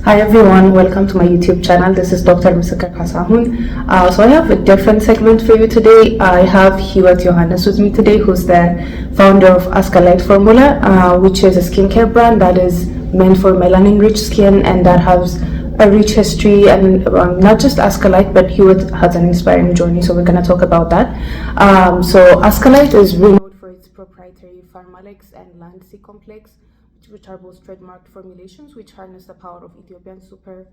Hi everyone, welcome to my YouTube channel. This is Dr. Misaka Kasahun. So I have a different segment for you today. I have Hiwot Yohannes with me today, who's the founder of Askalite Formula, which is a skincare brand that is meant for melanin-rich skin and that has a rich history, and not just Askalite, but Hiwot has an inspiring journey, so we're going to talk about that. So Askalite is renowned for its proprietary pharmacist and land-sea complex, which are both trademarked formulations which harness the power of Ethiopian super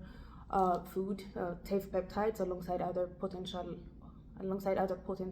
food TAFE peptides alongside other potent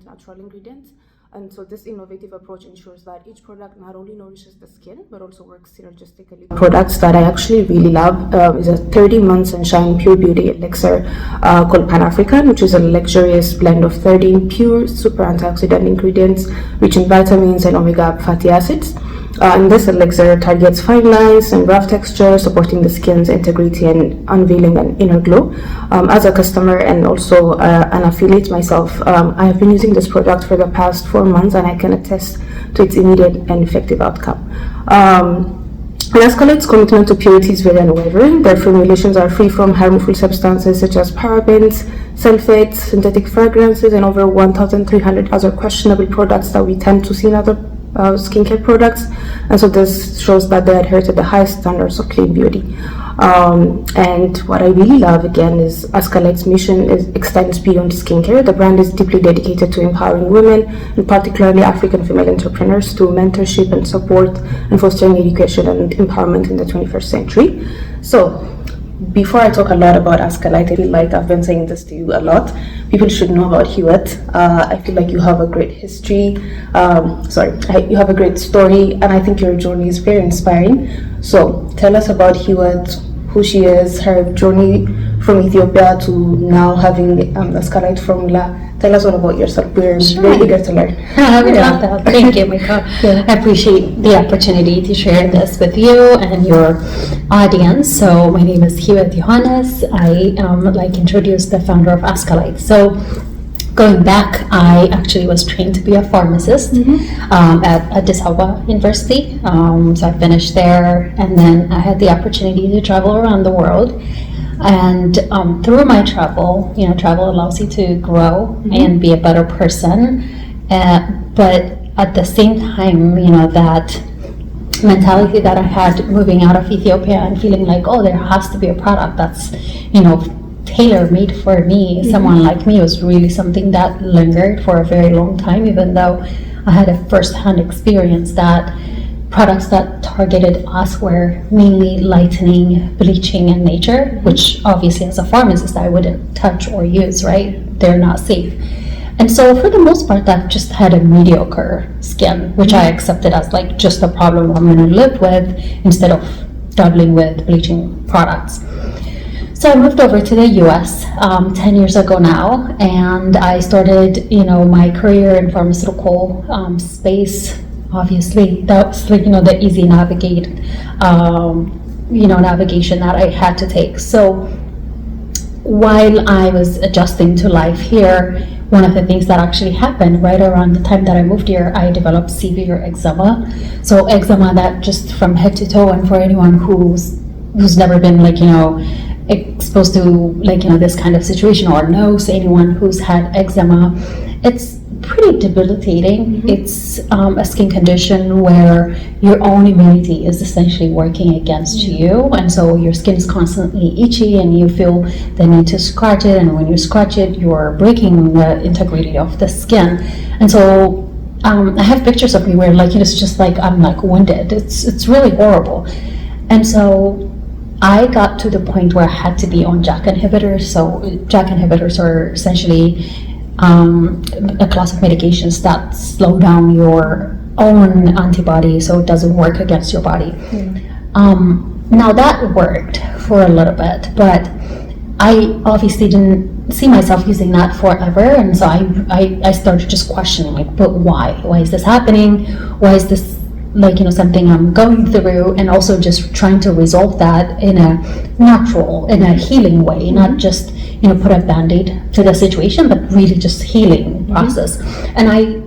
natural ingredients. And so this innovative approach ensures that each product not only nourishes the skin but also works synergistically. Products that I actually really love is a 30-month sunshine pure beauty elixir called Pan-African, which is a luxurious blend of 13 pure super antioxidant ingredients rich in vitamins and omega fatty acids. And this elixir targets fine lines and rough texture, supporting the skin's integrity and unveiling an inner glow. As a customer and also an affiliate myself, I have been using this product for the past 4 months, and I can attest to its immediate and effective outcome. Askalite's commitment to purity is very unwavering. Their formulations are free from harmful substances such as parabens, sulfates, synthetic fragrances, and over 1,300 other questionable products that we tend to see in other skincare products. And so this shows that they adhere to the highest standards of clean beauty. And what I really love again is Askalite's mission extends beyond skincare. The brand is deeply dedicated to empowering women, and particularly African female entrepreneurs, through mentorship and support and fostering education and empowerment in the 21st century. So before I talk a lot about Askalite, I feel like I've been saying this to you a lot. People should know about Hiwot. I feel like you have a great history. You have a great story, and I think your journey is very inspiring. So tell us about Hiwot, who she is, her journey from Ethiopia to now having the Askalite Formula. Tell us all about yourself. We're very eager to learn. I would love that. Thank you, Mika. I appreciate the opportunity to share this with you and your audience. So my name is Hiwot Yohannes. I introduced the founder of Askalite. So going back, I actually was trained to be a pharmacist at Addis Ababa University. So I finished there, and then I had the opportunity to travel around the world. And through my travel, travel allows you to grow and be a better person. But at the same time, that mentality that I had moving out of Ethiopia and feeling like, oh, there has to be a product that's, tailor-made for me, someone like me, was really something that lingered for a very long time, even though I had a first-hand experience that products that targeted us were mainly lightening, bleaching, and nature, which obviously as a pharmacist I wouldn't touch or use, right? They're not safe. And so for the most part, I've just had a mediocre skin, which I accepted as like just a problem I'm gonna live with instead of dabbling with bleaching products. So I moved over to the US 10 years ago now, and I started, my career in pharmaceutical space. Obviously, that's the easy navigation that I had to take. So while I was adjusting to life here, one of the things that actually happened right around the time that I moved here, I developed severe eczema. So eczema that just from head to toe, and for anyone who's never been exposed to this kind of situation or knows anyone who's had eczema, it's pretty debilitating. It's a skin condition where your own immunity is essentially working against you, and so your skin is constantly itchy and you feel the need to scratch it, and when you scratch it, you're breaking the integrity of the skin. And so I have pictures of me where it's just like I'm wounded. It's really horrible. And so I got to the point where I had to be on JAK inhibitors. So JAK inhibitors are essentially a class of medications that slow down your own antibody so it doesn't work against your body. Now that worked for a little bit, but I obviously didn't see myself using that forever, and so I started just questioning, but why is this happening? Why is this something I'm going through? And also just trying to resolve that in a natural, in a healing way, not just put a band-aid to the situation, but really just healing process. And I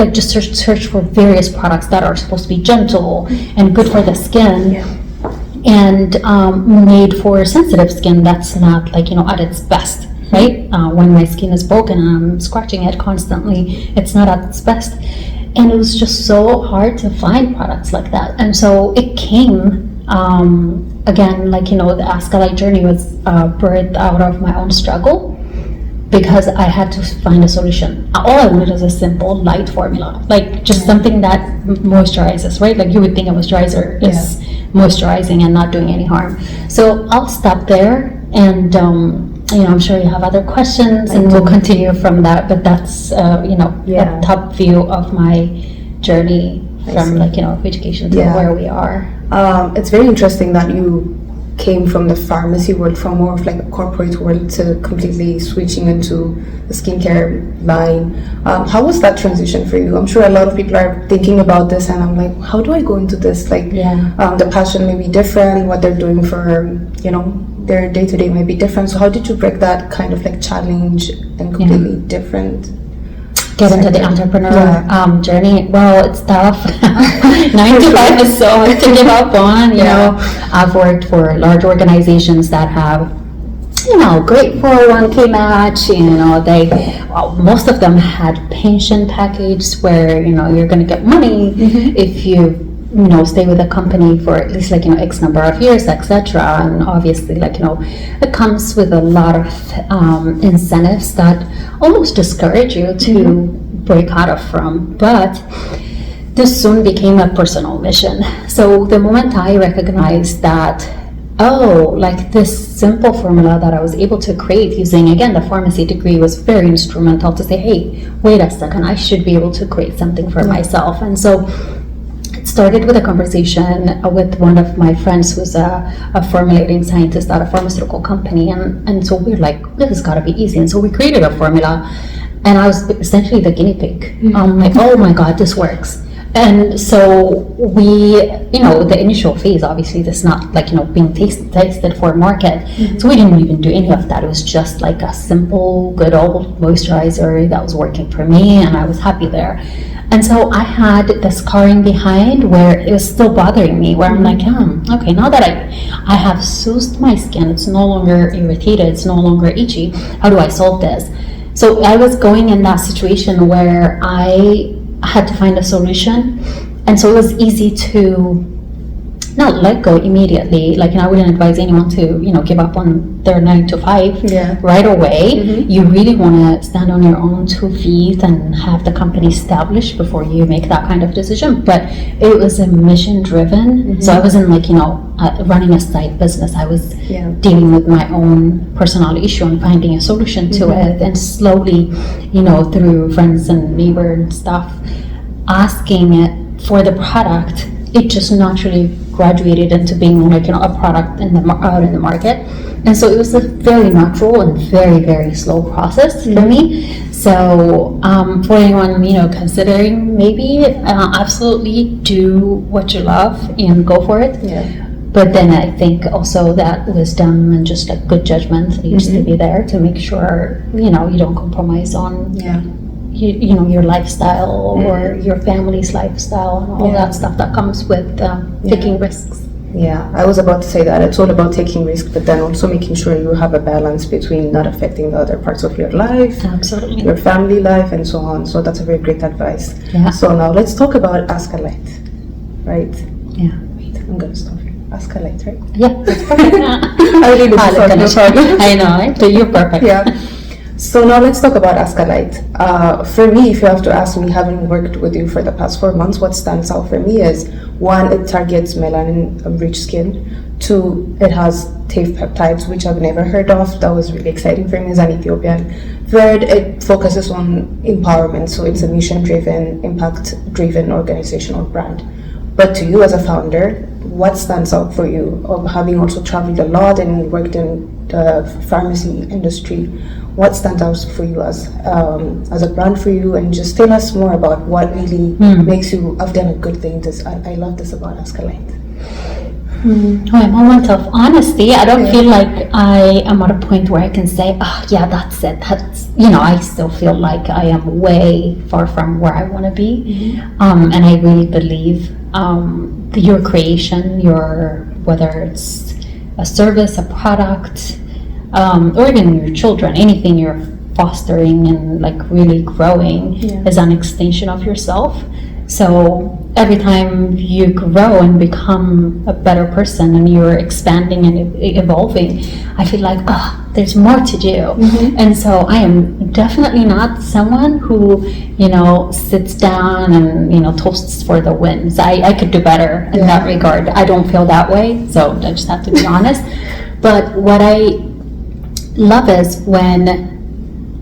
just search for various products that are supposed to be gentle and good for the skin. and made for sensitive skin that's not like, at its best, right? When my skin is broken and I'm scratching it constantly, it's not at its best. And it was just so hard to find products like that. And so it came, again, like, the Askalite journey was birthed out of my own struggle, because I had to find a solution. All I wanted was a simple light formula, like just something that moisturizes, right? Like you would think a moisturizer is moisturizing and not doing any harm. So I'll stop there, and I'm sure you have other questions, and we'll continue from that. But that's a top view of my journey from education to where we are. It's very interesting that you came from the pharmacy world, from more of like a corporate world, to completely switching into the skincare line. How was that transition for you? I'm sure a lot of people are thinking about this, and I'm like, how do I go into this? Like, the passion may be different, what they're doing for, their day-to-day may be different. So how did you break that kind of like challenge and completely different get into the entrepreneur journey? Well, it's tough. 9 to 5 is so hard to give up on. I've worked for large organizations that have, great 401k match. Most of them had pension package where you're going to get money if you stay with a company for at least X number of years, etc. And obviously it comes with a lot of incentives that almost discourage you to break out of from. But this soon became a personal mission. So the moment I recognized that, this simple formula that I was able to create using, again, the pharmacy degree was very instrumental to say, hey, wait a second, I should be able to create something for myself. And so it started with a conversation with one of my friends who's a formulating scientist at a pharmaceutical company. And so we were like, this has got to be easy. And so we created a formula, and I was essentially the guinea pig. I'm like, oh my God, this works. And so we, the initial phase, obviously, this not being tested for market. So we didn't even do any of that. It was just like a simple, good old moisturizer that was working for me, and I was happy there. And so I had the scarring behind where it was still bothering me, where I'm like, okay, now that I have soothed my skin, it's no longer irritated, it's no longer itchy, how do I solve this? So I was going in that situation where I had to find a solution, and so it was easy to not let go immediately. I wouldn't advise anyone to give up on their 9 to 5 right away. You really want to stand on your own 2 feet and have the company established before you make that kind of decision. But it was a mission driven, so I wasn't running a side business. I was dealing with my own personal issue and finding a solution to it, and slowly through friends and neighbors and stuff asking it for the product, it just naturally graduated into being a product out in the market. And so it was a very natural and very, very slow process for me. So for anyone considering, maybe absolutely do what you love and go for it. But then I think also that wisdom and just good judgment needs to be there to make sure you don't compromise on your lifestyle or your family's lifestyle and all that stuff that comes with taking risks. I was about to say that it's all about taking risks, but then also making sure you have a balance between not affecting the other parts of your life, absolutely, your family life, and so on. So that's a very great advice. So now let's talk about Askalite, right? Wait, I'm gonna stop here. Askalite, right? That's perfect. I know, you're perfect. So now let's talk about Askalite. For me, if you have to ask me, having worked with you for the past 4 months, what stands out for me is, 1, it targets melanin-rich skin. 2, it has TAFE peptides, which I've never heard of. That was really exciting for me as an Ethiopian. 3rd, it focuses on empowerment. So it's a mission-driven, impact-driven organizational brand. But to you as a founder, what stands out for you, of having also traveled a lot and worked in the pharmacy industry? What stands out for you as a brand for you? And just tell us more about what really makes you, I've done a good thing. I love this about Askalite. A moment of honesty. I don't feel like I am at a point where I can say, that's it. That's, I still feel like I am way far from where I want to be. And I really believe your creation, whether it's a service, a product, or even your children, anything you're fostering and like really growing is an extension of yourself. So every time you grow and become a better person and you're expanding and evolving, I feel like, there's more to do. And so I am definitely not someone who, sits down and, toasts for the wins. I could do better in that regard. I don't feel that way, so I just have to be honest. But what I love is when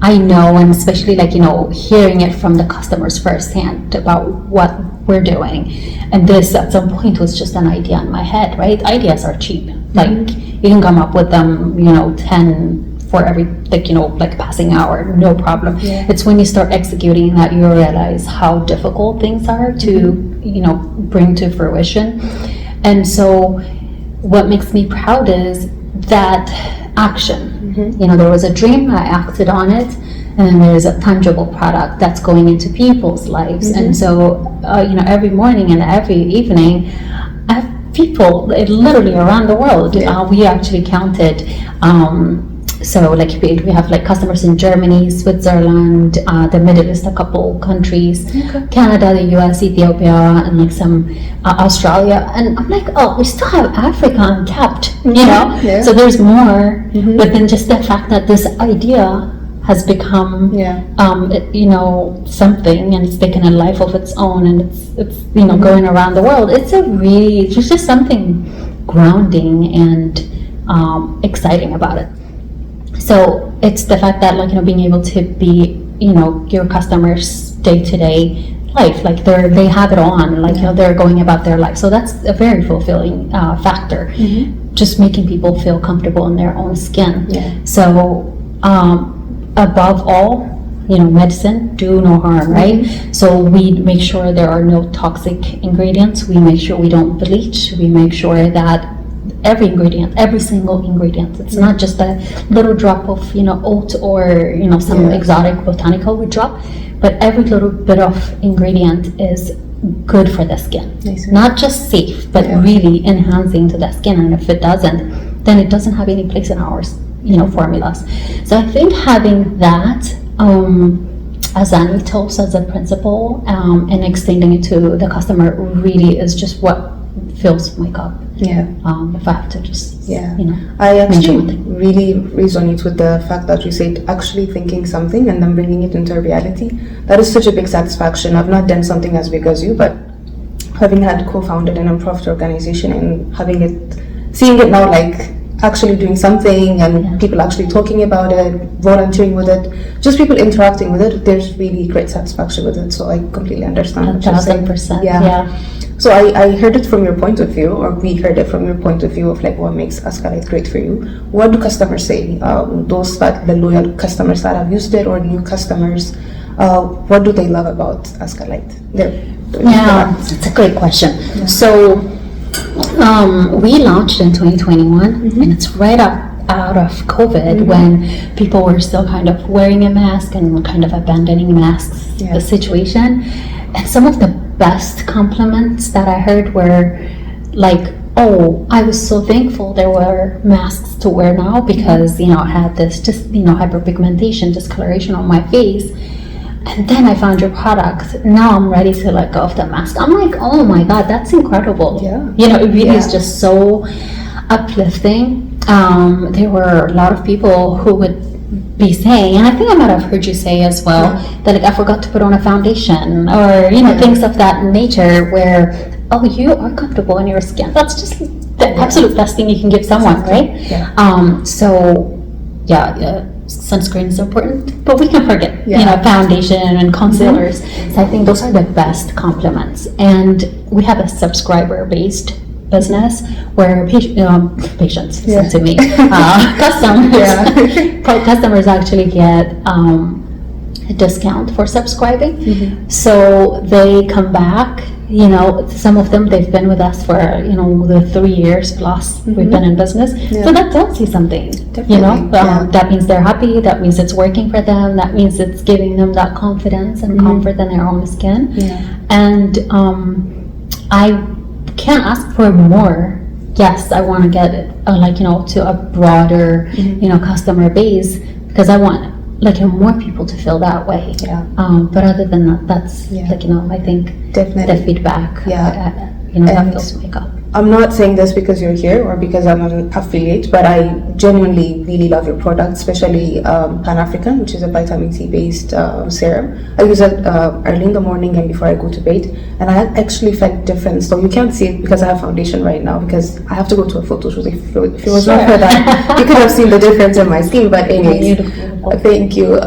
I know, and especially hearing it from the customers firsthand about what we're doing. And this at some point was just an idea in my head, right? Ideas are cheap. Like you can come up with them, 10 for every, passing hour, no problem. It's when you start executing that you realize how difficult things are to, bring to fruition. And so what makes me proud is that action. There was a dream, I acted on it, and then there's a tangible product that's going into people's lives. And so, every morning and every evening, I have people literally around the world. We actually counted. So we have customers in Germany, Switzerland, the Middle East, a couple countries, Canada, the US, Ethiopia, and some Australia. And I'm like, we still have Africa untapped, So there's more. But then just the fact that this idea has become, something, and it's taken a life of its own, and it's going around the world. It's just something grounding and exciting about it. So it's the fact that being able to be your customers' day-to-day life, they have it on, they're going about their life. So that's a very fulfilling factor. Just making people feel comfortable in their own skin. So above all, medicine do no harm, right? So we make sure there are no toxic ingredients. We make sure we don't bleach. We make sure that every single ingredient, it's not just a little drop of oat or some exotic botanical we drop, but every little bit of ingredient is good for the skin. Not just safe, but really enhancing to the skin. And if it doesn't, then it doesn't have any place in our formulas. So I think having that as an ethos, as a principle, and extending it to the customer really is just what fills my cup. If I have to just I actually really resonate with the fact that you said actually thinking something and then bringing it into reality. That is such a big satisfaction. I've not done something as big as you, but having had co-founded a non-profit organization and seeing it now actually doing something and people actually talking about it, volunteering with it, just people interacting with it, there's really great satisfaction with it. So I completely understand. 1,000%. So I heard it from your point of view, or we heard it from your point of view of what makes Askalite great for you. What do customers say? The loyal customers that have used it, or new customers, what do they love about Askalite? It's a great question. So we launched in 2021, and it's right out of COVID when people were still kind of wearing a mask and kind of abandoning masks, the situation. And some of the best compliments that I heard were I was so thankful there were masks to wear now because, I had this hyperpigmentation, discoloration on my face. And then I found your product. Now I'm ready to let go of the mask. I'm like, oh my God, that's incredible. It really is just so uplifting. There were a lot of people who would be saying, and I think I might have heard you say as well, that I forgot to put on a foundation or, things of that nature where, you are comfortable in your skin. That's just the absolute best thing you can give someone, right? Sunscreen is important, but we can forget, foundation and concealers. So I think those are the best compliments. And we have a subscriber-based business where patients listen to me, customers actually get a discount for subscribing. So they come back. Some of them, they've been with us for the 3 years plus we've been in business. So that tells you something. That means they're happy. That means it's working for them. That means it's giving them that confidence and comfort in their own skin. And I can't ask for more. Yes, I want to get to a broader customer base, because I want more people to feel that way. Yeah. But other than that, that's I think Definitely. the feedback. Yeah. That fills my cup. I'm not saying this because you're here or because I'm an affiliate, but I genuinely really love your product, especially Pan-African, which is a vitamin C based serum. I use it early in the morning and before I go to bed, and I actually felt difference. So you can't see it because I have foundation right now, because I have to go to a photo shoot. If it was not for that, you could have seen the difference in my skin. But anyways, Beautiful. thank you.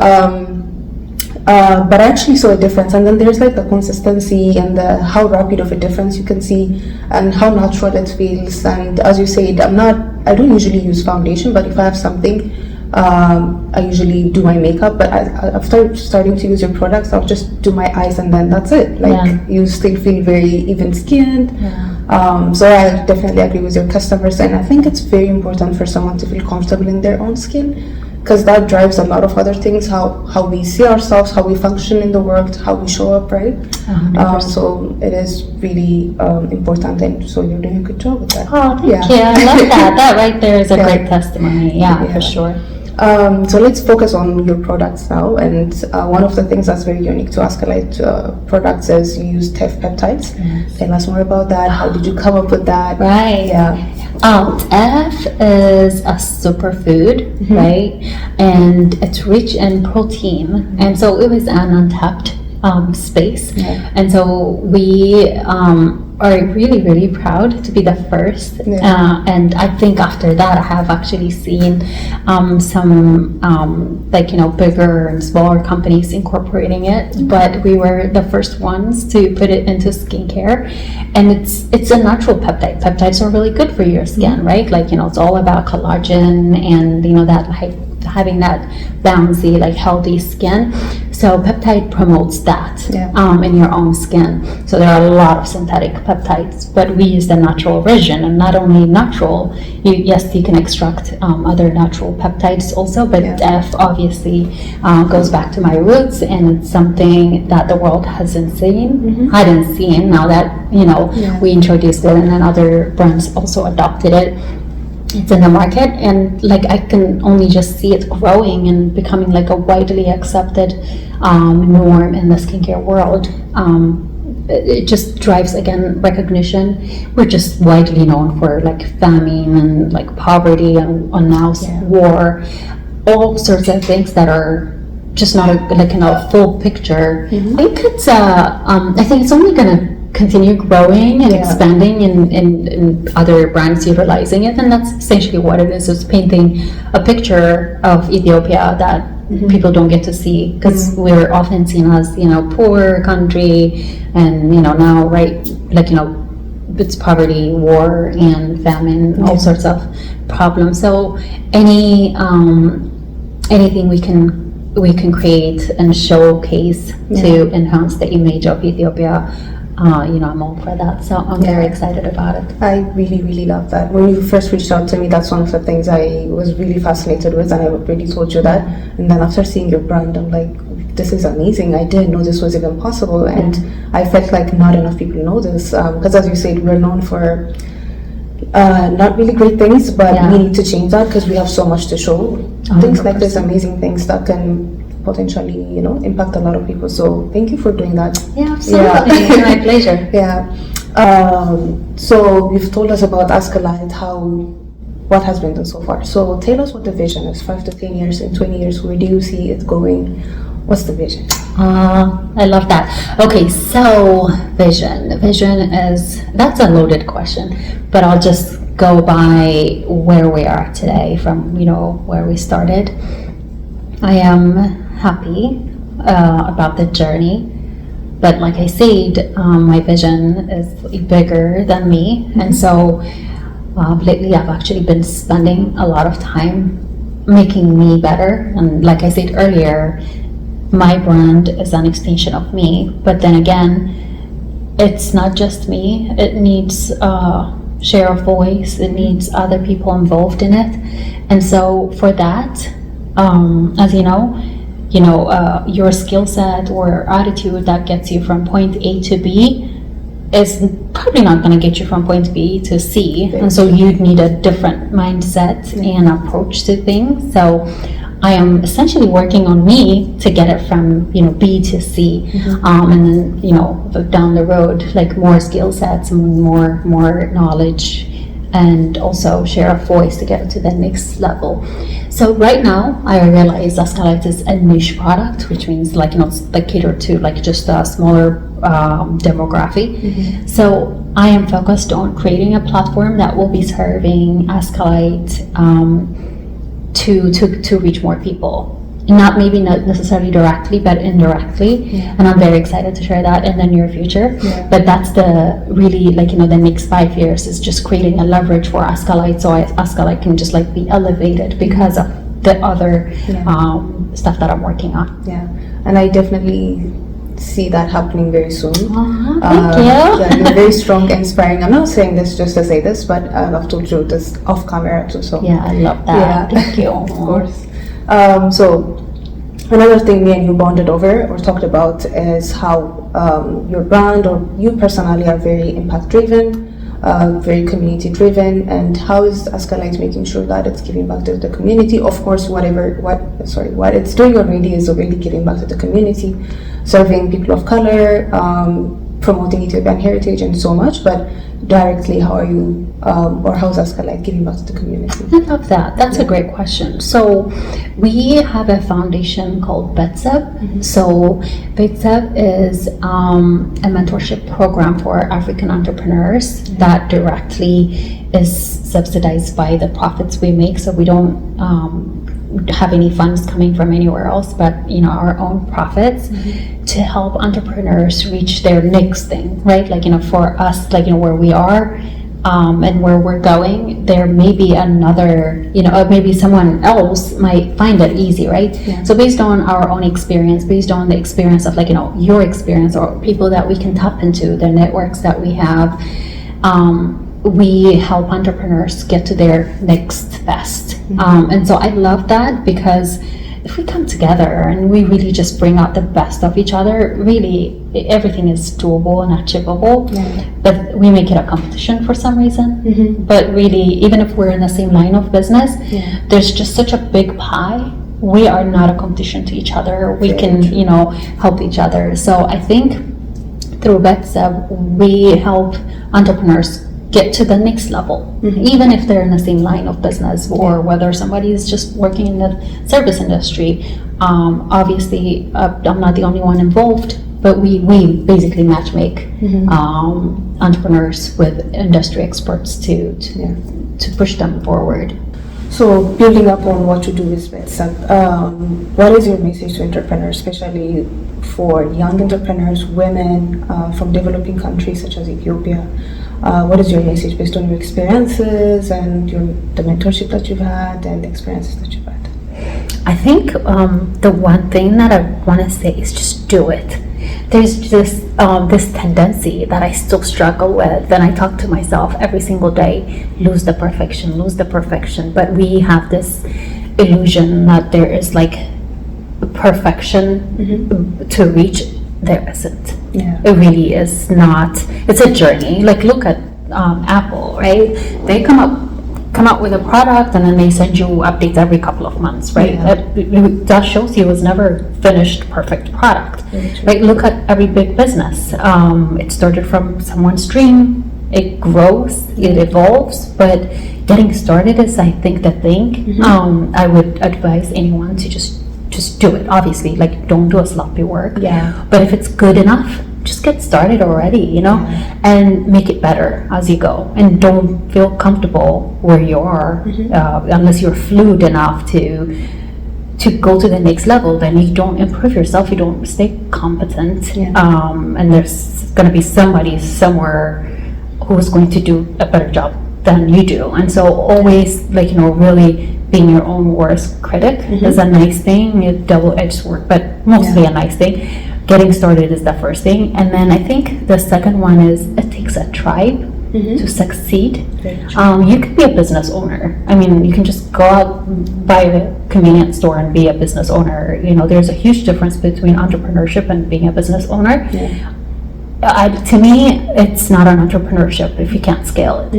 But I actually saw a difference, and then there's like the consistency and how rapid of a difference you can see, and how natural it feels. And as you said, I don't usually use foundation, but if I have something, I usually do my makeup. But after starting to use your products, I'll just do my eyes and then that's it. You still feel very even skinned. So I definitely agree with your customers, and I think it's very important for someone to feel comfortable in their own skin, because that drives a lot of other things, how we see ourselves, how we function in the world, how we show up, right? So it is really important, and so you're doing a good job with that. Oh, thank you. I love that. That right there is a great testimony. Yeah, for sure. So let's focus on your products now, and one of the things that's very unique to Askalite products is you use TEF peptides. Yes. Tell us more about that. How did you come up with that? Right. TEF is a superfood, right? And it's rich in protein, and so it was an untapped space. And so we are really, really proud to be the first. And I think after that, I have actually seen some bigger and smaller companies incorporating it, but we were the first ones to put it into skincare. And it's a natural peptide. Peptides are really good for your skin, right? It's all about collagen and that having that bouncy, healthy skin. So peptide promotes that in your own skin. So there are a lot of synthetic peptides, but we use the natural version. And not only natural, you can extract other natural peptides also, but TEF obviously goes back to my roots, and it's something that the world hadn't seen. Now that we introduced it, and then other brands also adopted it. It's in the market, and I can only just see it growing and becoming a widely accepted norm in the skincare world. It just drives, again, recognition. We're just widely known for famine and poverty and now war, all sorts of things that are just not a full picture. I think it's only gonna continue growing and expanding in other brands utilizing it, and that's essentially what it is. It's painting a picture of Ethiopia that people don't get to see, because we're often seen as poor country, and now it's poverty, war, and famine, all sorts of problems. So anything we can create and showcase to enhance the image of Ethiopia, I'm all for that. So I'm very excited about it. I really, really love that. When you first reached out to me, that's one of the things I was really fascinated with, and I already told you that. And then after seeing your brand, I'm like, this is amazing. I didn't know this was even possible, and I felt like not enough people know this, because as you said, we're known for not really great things, but we need to change that, because we have so much to show. 100%. Things like this, amazing things that can potentially impact a lot of people. So thank you for doing that. Absolutely. It's my pleasure. So you've told us about Askalite, what has been done so far. So tell us what the vision is. 5 to 10 years, in 20 years, where do you see it going? What's the vision? I love that. Okay, so vision is, that's a loaded question, but I'll just go by where we are today from where we started. I am happy about the journey, but like I said, my vision is bigger than me, and so lately I've actually been spending a lot of time making me better. And like I said earlier, my brand is an extension of me, but then again, it's not just me. It needs share of voice. It needs other people involved in it, and so for that, as your skill set or attitude that gets you from point A to B is probably not going to get you from point B to C, and so you'd need a different mindset and approach to things. So I am essentially working on me to get it from B to C, and then down the road, like more skill sets, more knowledge, and also share a voice to get it to the next level. So right now, I realize Askalite is a niche product, which means it's catered to just a smaller demographic. So I am focused on creating a platform that will be serving Askalite to reach more people. Not necessarily directly, but indirectly. And I'm very excited to share that in the near future. But that's the really the next 5 years is just creating a leverage for Askalite, so Askalite can just be elevated because of the other stuff that I'm working on. And I definitely see that happening very soon. Thank you. You're very strong, inspiring. I'm not saying this just to say this, but I've told you this off camera too. So I love that. Thank you. Of course. So another thing me and you bonded over or talked about is how your brand or you personally are very impact driven, very community driven, and how is Askalite making sure that it's giving back to the community? Of course, what it's doing already is already giving back to the community, serving people of color, promoting Ethiopian heritage and so much, but directly how are you or how's Askalite giving back to the community? I love that. That's a great question. So we have a foundation called BETSEB. So BETSEB is a mentorship program for African entrepreneurs that directly is subsidized by the profits we make. So we don't have any funds coming from anywhere else but our own profits to help entrepreneurs reach their next thing, right? For us, where we are and where we're going, there may be another, maybe someone else might find it easy, right? So based on our own experience, based on the experience of your experience or people that we can tap into, the networks that we have, we help entrepreneurs get to their next best. And so I love that, because if we come together and we really just bring out the best of each other, really everything is doable and achievable. But we make it a competition for some reason. But really, even if we're in the same line of business, there's just such a big pie. We are not a competition to each other. We can help each other. So I think through BETSEB, we help entrepreneurs get to the next level, even if they're in the same line of business, or whether somebody is just working in the service industry. Obviously, I'm not the only one involved, but we basically matchmake entrepreneurs with industry experts to push them forward. So building up on what you do with BETSEB, what is your message to entrepreneurs, especially for young entrepreneurs, women from developing countries such as Ethiopia? What is your message based on your experiences and the mentorship that you've had and the experiences that you've had? I think the one thing that I want to say is just do it. There's just this tendency that I still struggle with, and I talk to myself every single day, lose the perfection. But we have this illusion that there is perfection to reach. There isn't. It really is not. It's a journey. Look at Apple, right? They come out with a product and then they send you updates every couple of months, right? That shows you it's never finished perfect product, right? Look at every big business. It started from someone's dream. It grows, it evolves, but getting started is, I think, the thing. I would advise anyone to just do it. Obviously, don't do a sloppy work. But if it's good enough, just get started already, and make it better as you go. And don't feel comfortable where you are unless you're fluid enough to go to the next level. Then you don't improve yourself. You don't stay competent. And there's going to be somebody somewhere who is going to do a better job than you do. And so always, really being your own worst critic is a nice thing. It's double-edged sword, but mostly a nice thing. Getting started is the first thing. And then I think the second one is it takes a tribe to succeed. You could be a business owner. I mean, you can just go out, buy a convenience store and be a business owner. There's a huge difference between entrepreneurship and being a business owner. to me, it's not an entrepreneurship if you can't scale it.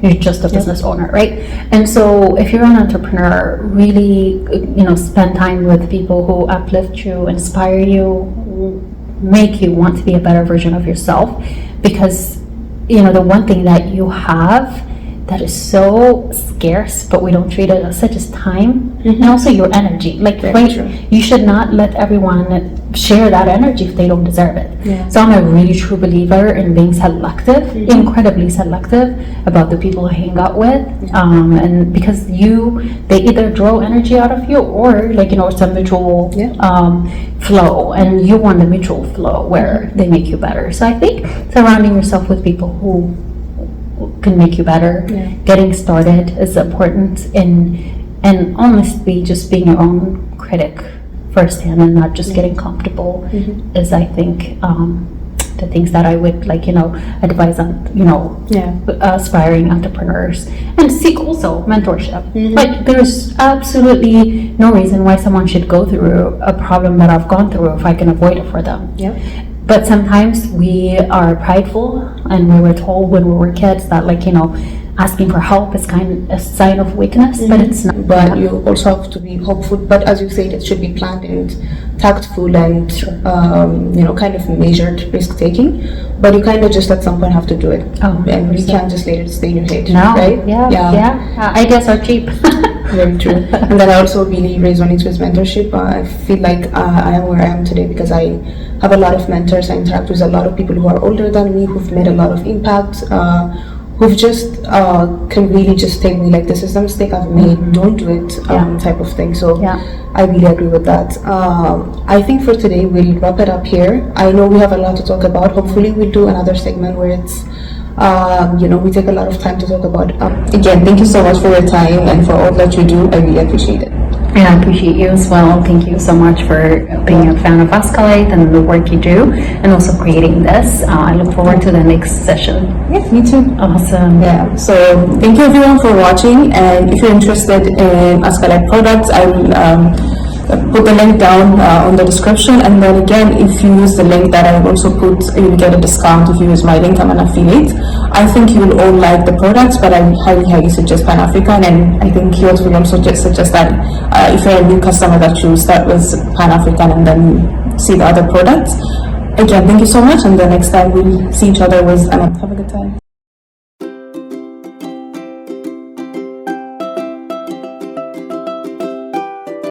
You're just a business owner, right? And so if you're an entrepreneur, really, spend time with people who uplift you, inspire you, make you want to be a better version of yourself. Because, the one thing that you have that is so scarce, but we don't treat it as such, as time, and also your energy. Like, you should not let everyone share that energy if they don't deserve it. So I'm a really true believer in being selective, incredibly selective about the people I hang out with, and because they either draw energy out of you, or it's a mutual flow, and you want the mutual flow where they make you better. So I think surrounding yourself with people who can make you better, getting started is important, and honestly, just being your own critic firsthand and not just getting comfortable is, I think, the things that I would advise on aspiring entrepreneurs. And seek also mentorship. Like, there's absolutely no reason why someone should go through a problem that I've gone through if I can avoid it for them. But sometimes we are prideful, and we were told when we were kids that asking for help is kind of a sign of weakness, but it's not. But you also have to be hopeful. But as you said, it should be planned and tactful and kind of measured risk taking. But you kind of just at some point have to do it, and you can't just let it stay in your head. Right? Ideas are cheap. Very true. And then I also really resonate with mentorship. I feel like I am where I am today because I have a lot of mentors. I interact with a lot of people who are older than me, who've made a lot of impact, who've just can really just tell me, like, this is the mistake I've made, don't do it, type of thing. So I really agree with that. I think for today we'll wrap it up here. I know we have a lot to talk about. Hopefully we'll do another segment where it's we take a lot of time to talk about. Again, thank you so much for your time and for all that you do. I really appreciate it. And I appreciate you as well. Thank you so much for being a fan of Askalite and the work you do, and also creating this. I look forward to the next session. Yeah, me too. Awesome. Yeah. So thank you everyone for watching. And if you're interested in Askalite products, I will put the link down on the description. And then again, if you use the link that I will also put, you'll get a discount if you use my link. I'm an affiliate. I think you will all like the products, but I highly suggest Pan-African, and I think Hiwot will also just suggest that if you're a new customer, that you start with Pan-African and then see the other products. Again, thank you so much, and the next time we'll see each other with, have a good time.